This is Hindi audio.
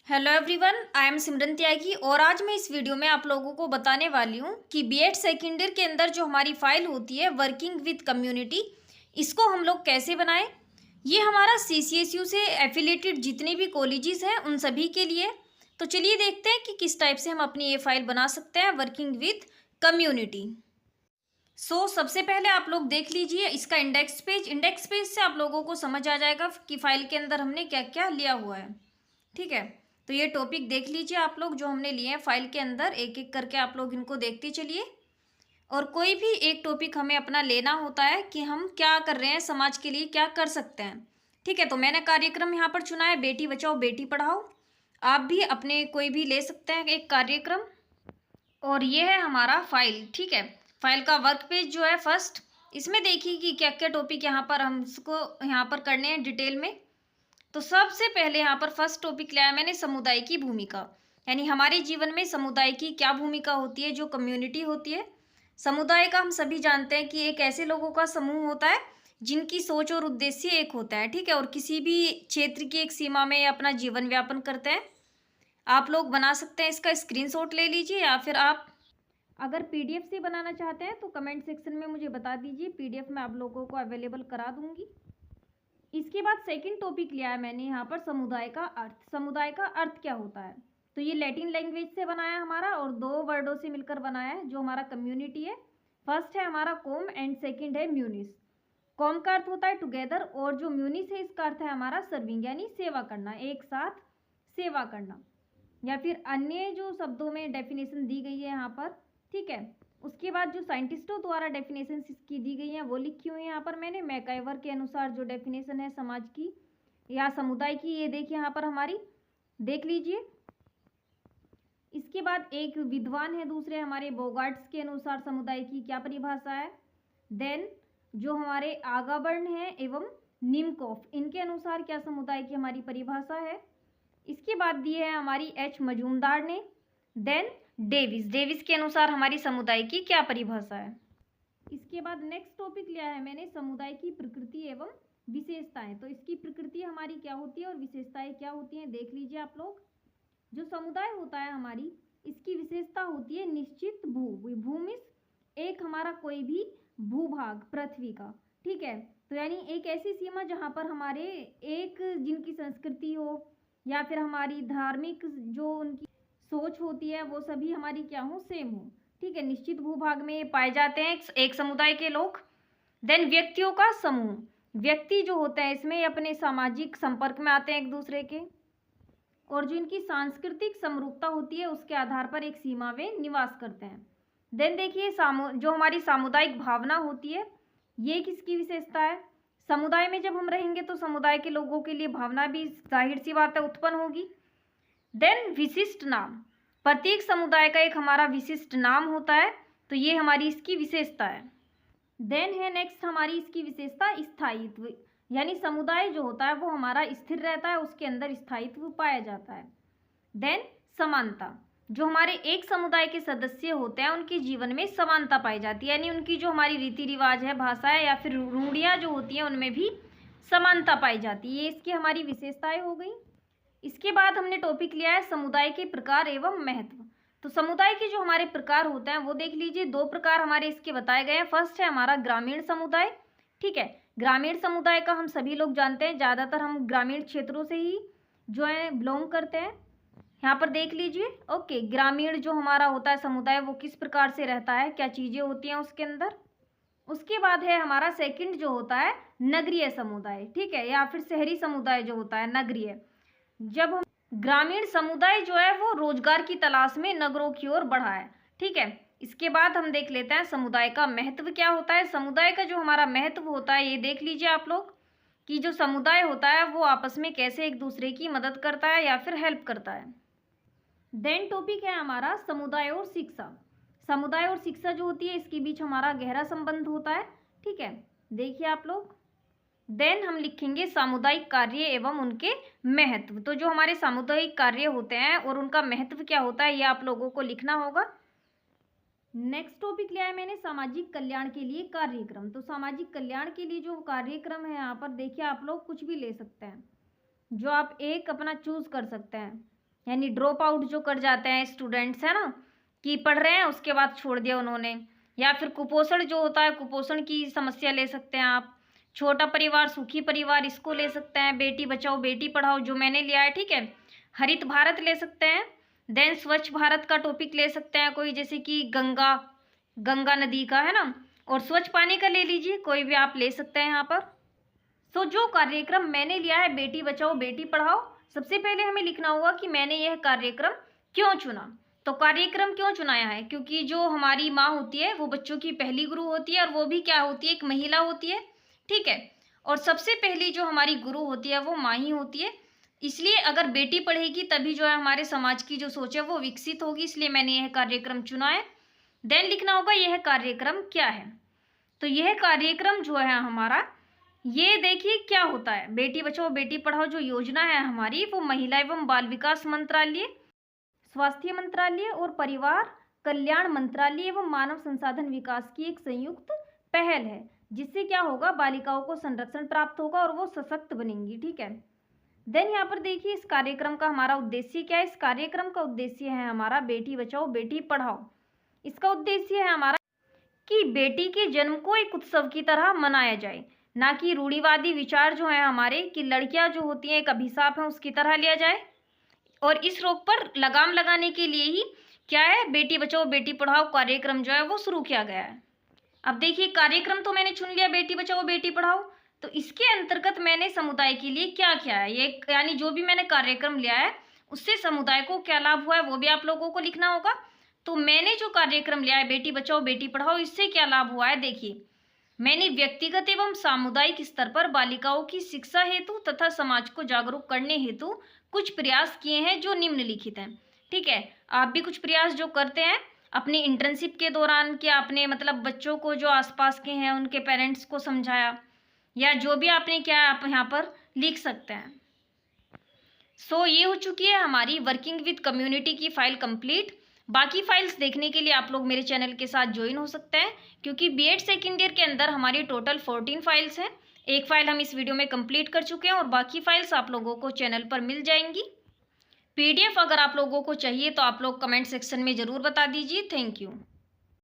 हेलो एवरीवन, आई एम सिमरन त्यागी और आज मैं इस वीडियो में आप लोगों को बताने वाली हूँ कि बीएड सेकेंड ईयर के अंदर जो हमारी फाइल होती है वर्किंग विद कम्युनिटी, इसको हम लोग कैसे बनाएं। ये हमारा सीसीएसयू से एफिलेटेड जितने भी कॉलेजेस हैं उन सभी के लिए। तो चलिए देखते हैं कि किस टाइप से हम अपनी ये फाइल बना सकते हैं वर्किंग विद कम्युनिटी। सबसे पहले आप लोग देख लीजिए इसका इंडेक्स पेज से आप लोगों को समझ आ जाएगा कि फाइल के अंदर हमने क्या क्या लिया हुआ है। ठीक है, तो ये टॉपिक देख लीजिए आप लोग जो हमने लिए हैं फाइल के अंदर, एक एक करके आप लोग इनको देखते चलिए। और कोई भी एक टॉपिक हमें अपना लेना होता है कि हम क्या कर रहे हैं, समाज के लिए क्या कर सकते हैं। ठीक है, तो मैंने कार्यक्रम यहाँ पर चुना है बेटी बचाओ बेटी पढ़ाओ। आप भी अपने कोई भी ले सकते हैं एक कार्यक्रम। और ये है हमारा फाइल। ठीक है, फाइल का वर्क पेज जो है फर्स्ट, इसमें देखिए कि क्या क्या टॉपिक यहाँ पर हमको यहाँ पर करने हैं डिटेल में। तो सबसे पहले यहाँ पर फर्स्ट टॉपिक लिया है मैंने समुदाय की भूमिका, यानी हमारे जीवन में समुदाय की क्या भूमिका होती है, जो कम्युनिटी होती है। समुदाय का हम सभी जानते हैं कि एक ऐसे लोगों का समूह होता है जिनकी सोच और उद्देश्य एक होता है। ठीक है, और किसी भी क्षेत्र की एक सीमा में अपना जीवन व्यापन करते हैं। आप लोग बना सकते हैं, इसका स्क्रीनशॉट ले लीजिए, या फिर आप अगर पीडीएफ से बनाना चाहते हैं तो कमेंट सेक्शन में मुझे बता दीजिए, पीडीएफ मैं आप लोगों को अवेलेबल करा दूंगी। इसके बाद सेकंड टॉपिक लिया है मैंने यहाँ पर समुदाय का अर्थ। समुदाय का अर्थ क्या होता है, तो ये लैटिन लैंग्वेज से बनाया हमारा और दो वर्डों से मिलकर बनाया है जो हमारा कम्युनिटी है। फर्स्ट है हमारा कॉम एंड सेकंड है म्यूनिस। कॉम का अर्थ होता है टुगेदर और जो म्यूनिस है इसका अर्थ है हमारा सर्विंग, यानी सेवा करना, एक साथ सेवा करना, या फिर अन्य जो शब्दों में डेफिनेशन दी गई है यहाँ पर। ठीक है, उसके बाद जो साइंटिस्टों द्वारा डेफिनेशन इसकी दी गई हैं वो लिखी हुई है यहाँ पर मैंने। मैकाइवर के अनुसार जो डेफिनेशन है समाज की या समुदाय की, ये देखिए यहाँ पर हमारी, देख लीजिए। इसके बाद एक विद्वान है दूसरे हमारे बोगार्ट्स के अनुसार समुदाय की क्या परिभाषा है। देन जो हमारे आगाबर्न है एवं निमकोफ, इनके अनुसार क्या समुदाय की हमारी परिभाषा है। इसके बाद दी है हमारी एच मजूमदार ने। देन डेविस के अनुसार हमारी समुदाय की क्या परिभाषा है। इसके बाद नेक्स्ट टॉपिक लिया है मैंने समुदाय की प्रकृति एवं विशेषताएं। तो इसकी प्रकृति हमारी क्या होती है और विशेषताएं क्या होती हैं, देख लीजिए आप लोग। जो समुदाय होता है हमारी, इसकी विशेषता होती है निश्चित भूमि, एक हमारा कोई भी भूभाग पृथ्वी का। ठीक है, तो यानी एक ऐसी सीमा जहाँ पर हमारे एक जिनकी संस्कृति हो या फिर हमारी धार्मिक जो उनकी सोच होती है वो सभी हमारी क्या हो, सेम हो। ठीक है, निश्चित भूभाग में पाए जाते हैं एक समुदाय के लोग। देन व्यक्तियों का समूह, व्यक्ति जो होते हैं इसमें अपने सामाजिक संपर्क में आते हैं एक दूसरे के, और जो इनकी सांस्कृतिक समरूपता होती है उसके आधार पर एक सीमा में निवास करते हैं। देन देखिए जो हमारी सामुदायिक भावना होती है, ये किसकी विशेषता है। समुदाय में जब हम रहेंगे तो समुदाय के लोगों के लिए भावना भी जाहिर सी बात है उत्पन्न होगी। देन विशिष्ट नाम, प्रत्येक समुदाय का एक हमारा विशिष्ट नाम होता है, तो ये हमारी इसकी विशेषता है। देन है नेक्स्ट हमारी इसकी विशेषता स्थायित्व, यानी समुदाय जो होता है वो हमारा स्थिर रहता है, उसके अंदर स्थायित्व पाया जाता है। देन समानता, जो हमारे एक समुदाय के सदस्य होते हैं उनके जीवन में समानता पाई जाती है, यानी उनकी जो हमारी रीति रिवाज है, भाषा है या फिर रूढ़ियाँ जो होती हैं उनमें भी समानता पाई जाती है। ये इसकी हमारी विशेषताएं हो गई। इसके बाद हमने टॉपिक लिया है समुदाय के प्रकार एवं महत्व। तो समुदाय के जो हमारे प्रकार होते हैं वो देख लीजिए, दो प्रकार हमारे इसके बताए गए हैं। फर्स्ट है हमारा ग्रामीण समुदाय। ठीक है, ग्रामीण समुदाय का हम सभी लोग जानते हैं, ज़्यादातर हम ग्रामीण क्षेत्रों से ही जो है बिलोंग करते हैं। यहाँ पर देख लीजिए। ओके, ग्रामीण जो हमारा होता है समुदाय वो किस प्रकार से रहता है, क्या चीज़ें होती हैं उसके अंदर। उसके बाद है हमारा सेकंड जो होता है नगरीय समुदाय। ठीक है, या फिर शहरी समुदाय जो होता है नगरीय, जब हम ग्रामीण समुदाय जो है वो रोजगार की तलाश में नगरों की ओर बढ़ा है। ठीक है, इसके बाद हम देख लेते हैं समुदाय का महत्व क्या होता है। समुदाय का जो हमारा महत्व होता है ये देख लीजिए आप लोग, कि जो समुदाय होता है वो आपस में कैसे एक दूसरे की मदद करता है या फिर हेल्प करता है। देन टॉपिक है हमारा समुदाय और शिक्षा। समुदाय और शिक्षा जो होती है इसके बीच हमारा गहरा संबंध होता है। ठीक है, देखिए आप लोग। देन हम लिखेंगे सामुदायिक कार्य एवं उनके महत्व। तो जो हमारे सामुदायिक कार्य होते हैं और उनका महत्व क्या होता है ये आप लोगों को लिखना होगा। नेक्स्ट टॉपिक लिया है मैंने सामाजिक कल्याण के लिए कार्यक्रम। तो सामाजिक कल्याण के लिए जो कार्यक्रम है यहाँ पर देखिए आप लोग कुछ भी ले सकते हैं, जो आप एक अपना चूज कर सकते हैं। यानी ड्रॉप आउट जो कर जाते हैं स्टूडेंट्स, है ना, कि पढ़ रहे हैं उसके बाद छोड़ दिया उन्होंने। या फिर कुपोषण जो होता है, कुपोषण की समस्या ले सकते हैं आप। छोटा परिवार, सुखी परिवार, इसको ले सकते हैं। बेटी बचाओ बेटी पढ़ाओ जो मैंने लिया है, ठीक है। हरित भारत ले सकते हैं। देन स्वच्छ भारत का टॉपिक ले सकते हैं कोई, जैसे कि गंगा नदी का, है ना। और स्वच्छ पानी का ले लीजिए, कोई भी आप ले सकते हैं यहाँ पर। तो जो कार्यक्रम मैंने लिया है बेटी बचाओ बेटी पढ़ाओ, सबसे पहले हमें लिखना होगा कि मैंने यह कार्यक्रम क्यों चुना। तो कार्यक्रम क्यों चुनाया है, क्योंकि जो हमारी माँ होती है वो बच्चों की पहली गुरु होती है, और वो भी क्या होती है, एक महिला होती है, ठीक है। और सबसे पहली जो हमारी गुरु होती है वो माँ ही होती है। इसलिए अगर बेटी पढ़ेगी तभी जो है हमारे समाज की जो सोच है वो विकसित होगी, इसलिए मैंने यह कार्यक्रम चुना है। देन लिखना होगा यह कार्यक्रम क्या है। तो यह कार्यक्रम जो है हमारा, ये देखिए क्या होता है, बेटी बचाओ बेटी पढ़ाओ जो योजना है हमारी, वो महिला एवं बाल विकास मंत्रालय, स्वास्थ्य मंत्रालय और परिवार कल्याण मंत्रालय एवं मानव संसाधन विकास की एक संयुक्त पहल है, जिससे क्या होगा, बालिकाओं को संरक्षण प्राप्त होगा और वो सशक्त बनेंगी, ठीक है। देन यहाँ पर देखिए इस कार्यक्रम का हमारा उद्देश्य क्या है। इस कार्यक्रम का उद्देश्य है हमारा बेटी बचाओ बेटी पढ़ाओ। इसका उद्देश्य है हमारा कि बेटी के जन्म को एक उत्सव की तरह मनाया जाए, ना कि रूढ़िवादी विचार जो है हमारे कि लड़कियां जो होती हैं एक अभिशाप है उसकी तरह लिया जाए। और इस रोग पर लगाम लगाने के लिए ही क्या है, बेटी बचाओ बेटी पढ़ाओ कार्यक्रम जो है वो शुरू किया गया है। अब देखिए कार्यक्रम तो मैंने चुन लिया बेटी बचाओ बेटी पढ़ाओ, तो इसके अंतर्गत मैंने समुदाय के लिए क्या किया है, ये यानी जो भी मैंने कार्यक्रम लिया है उससे समुदाय को क्या लाभ हुआ है वो भी आप लोगों को लिखना होगा। तो मैंने जो कार्यक्रम लिया है बेटी बचाओ बेटी पढ़ाओ, इससे क्या लाभ हुआ है, देखिए मैंने व्यक्तिगत एवं सामुदायिक स्तर पर बालिकाओं की शिक्षा हेतु तथा समाज को जागरूक करने हेतु कुछ प्रयास किए हैं जो निम्नलिखित हैं, ठीक है। आप भी कुछ प्रयास जो करते हैं अपनी इंटर्नशिप के दौरान, क्या आपने मतलब बच्चों को जो आसपास के हैं उनके पेरेंट्स को समझाया, या जो भी आपने क्या आप यहाँ पर लिख सकते हैं। सो ये हो चुकी है हमारी वर्किंग विद कम्युनिटी की फाइल कंप्लीट। बाकी फाइल्स देखने के लिए आप लोग मेरे चैनल के साथ ज्वाइन हो सकते हैं, क्योंकि बीएड सेकेंड ईयर के अंदर हमारी टोटल 14 फाइल्स हैं। एक फाइल हम इस वीडियो में कंप्लीट कर चुके हैं और बाकी फाइल्स आप लोगों को चैनल पर मिल जाएंगी। पीडीएफ अगर आप लोगों को चाहिए तो आप लोग कमेंट सेक्शन में ज़रूर बता दीजिए। Thank you.